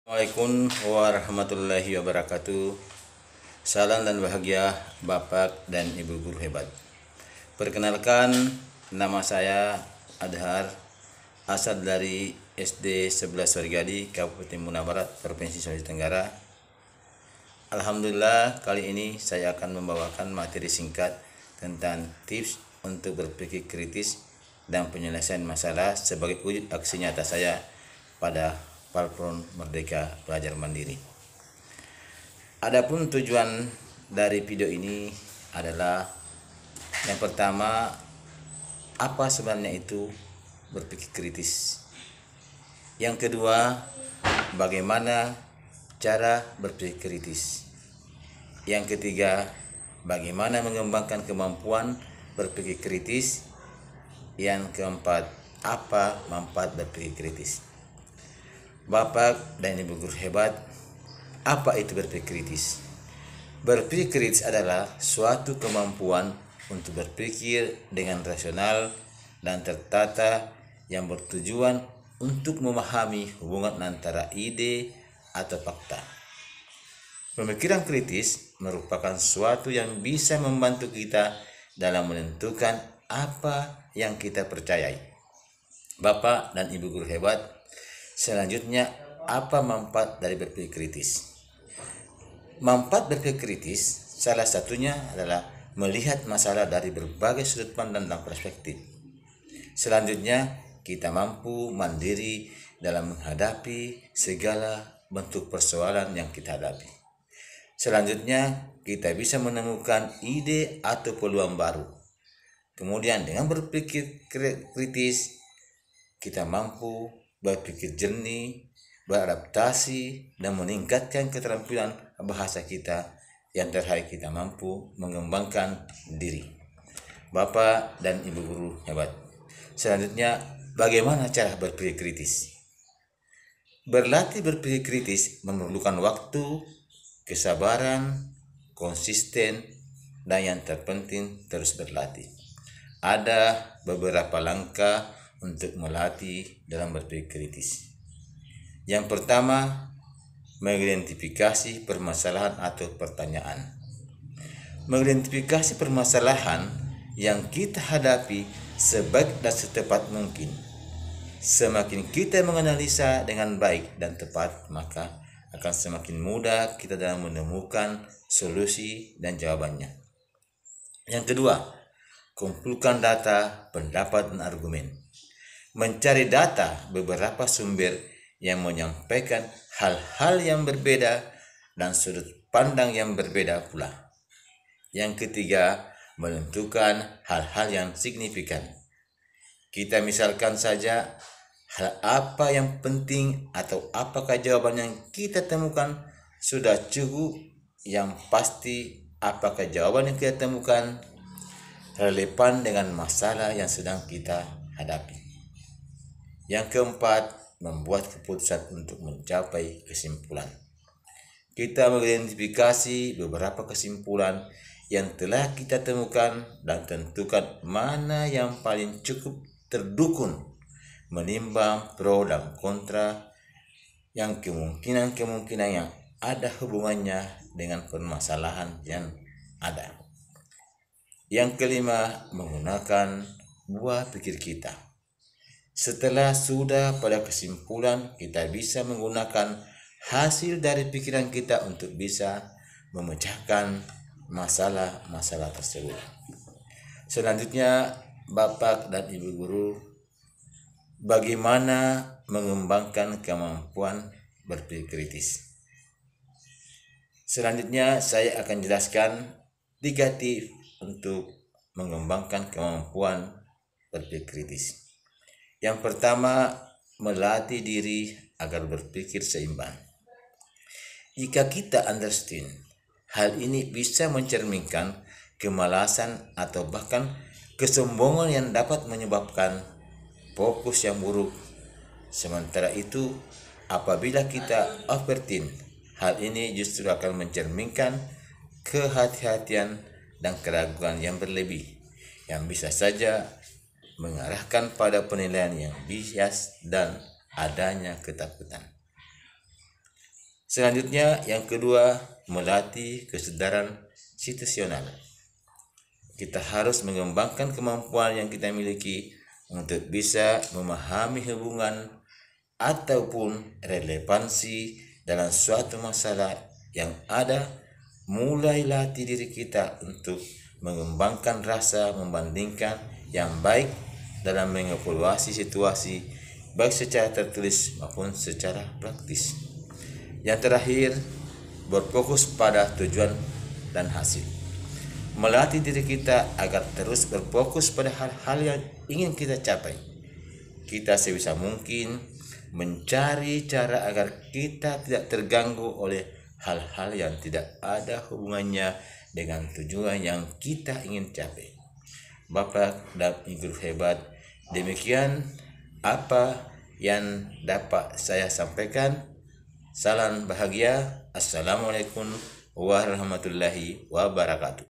Assalamualaikum warahmatullahi wabarakatuh. Salam dan bahagia Bapak dan Ibu guru hebat. Perkenalkan, nama saya Adhar, asal dari SD 11 Wargadi, Kabupaten Muna Barat, Provinsi Sulawesi Tenggara. Alhamdulillah, kali ini saya akan membawakan materi singkat tentang tips untuk berpikir kritis dan penyelesaian masalah sebagai wujud aksi nyata saya pada platform Merdeka Belajar Mandiri. Adapun tujuan dari video ini adalah yang pertama, apa sebenarnya itu berpikir kritis. Yang kedua, bagaimana cara berpikir kritis. Yang ketiga, bagaimana mengembangkan kemampuan berpikir kritis. Yang keempat, apa manfaat berpikir kritis. Bapak dan Ibu guru hebat, apa itu berpikir kritis? Berpikir kritis adalah suatu kemampuan untuk berpikir dengan rasional dan tertata yang bertujuan untuk memahami hubungan antara ide atau fakta. Pemikiran kritis merupakan suatu yang bisa membantu kita dalam menentukan apa yang kita percayai. Bapak dan Ibu guru hebat, selanjutnya, apa manfaat dari berpikir kritis? Manfaat berpikir kritis salah satunya adalah melihat masalah dari berbagai sudut pandang dan perspektif. Selanjutnya, kita mampu mandiri dalam menghadapi segala bentuk persoalan yang kita hadapi. Selanjutnya, kita bisa menemukan ide atau peluang baru. Kemudian, dengan berpikir kritis, kita mampu berpikir jernih, beradaptasi, dan meningkatkan keterampilan bahasa kita. Yang terakhir, kita mampu mengembangkan diri. Bapak dan Ibu guru hebat, selanjutnya, bagaimana cara berpikir kritis? Berlatih berpikir kritis memerlukan waktu, kesabaran, konsisten, dan yang terpenting terus berlatih. Ada beberapa langkah untuk melatih dalam berpikir kritis. Yang pertama, mengidentifikasi permasalahan atau pertanyaan. Mengidentifikasi permasalahan yang kita hadapi sebaik dan secepat mungkin. Semakin kita menganalisa dengan baik dan tepat, maka akan semakin mudah kita dalam menemukan solusi dan jawabannya. Yang kedua, kumpulkan data, pendapat, dan argumen. Mencari data beberapa sumber yang menyampaikan hal-hal yang berbeda dan sudut pandang yang berbeda pula. Yang ketiga, menentukan hal-hal yang signifikan. Kita misalkan saja hal apa yang penting atau apakah jawaban yang kita temukan sudah cukup, yang pasti apakah jawaban yang kita temukan relevan dengan masalah yang sedang kita hadapi. Yang keempat, membuat keputusan untuk mencapai kesimpulan. Kita mengidentifikasi beberapa kesimpulan yang telah kita temukan dan tentukan mana yang paling cukup terdukung, menimbang pro dan kontra yang kemungkinan yang ada hubungannya dengan permasalahan yang ada. Yang kelima, menggunakan buah pikir kita. Setelah sudah pada kesimpulan, kita bisa menggunakan hasil dari pikiran kita untuk bisa memecahkan masalah-masalah tersebut. Selanjutnya, Bapak dan Ibu guru, bagaimana mengembangkan kemampuan berpikir kritis? Selanjutnya, saya akan jelaskan 3 tips untuk mengembangkan kemampuan berpikir kritis. Yang pertama, melatih diri agar berpikir seimbang. Jika kita understand, hal ini bisa mencerminkan kemalasan atau bahkan kesombongan yang dapat menyebabkan fokus yang buruk. Sementara itu, apabila kita overthink, hal ini justru akan mencerminkan kehati-hatian dan keraguan yang berlebih, yang bisa saja mengarahkan pada penilaian yang bias dan adanya ketakutan. Selanjutnya yang kedua, melatih kesadaran situasional. Kita harus mengembangkan kemampuan yang kita miliki untuk bisa memahami hubungan ataupun relevansi dalam suatu masalah yang ada. Mulai latih diri kita untuk mengembangkan rasa membandingkan yang baik dalam mengevaluasi situasi, baik secara tertulis maupun secara praktis. Yang terakhir, berfokus pada tujuan dan hasil. Melatih diri kita agar terus berfokus pada hal-hal yang ingin kita capai. Kita sebisa mungkin mencari cara agar kita tidak terganggu oleh hal-hal yang tidak ada hubungannya dengan tujuan yang kita ingin capai. Bapak dan Ibu hebat, demikian apa yang dapat saya sampaikan. Salam bahagia. Assalamualaikum warahmatullahi wabarakatuh.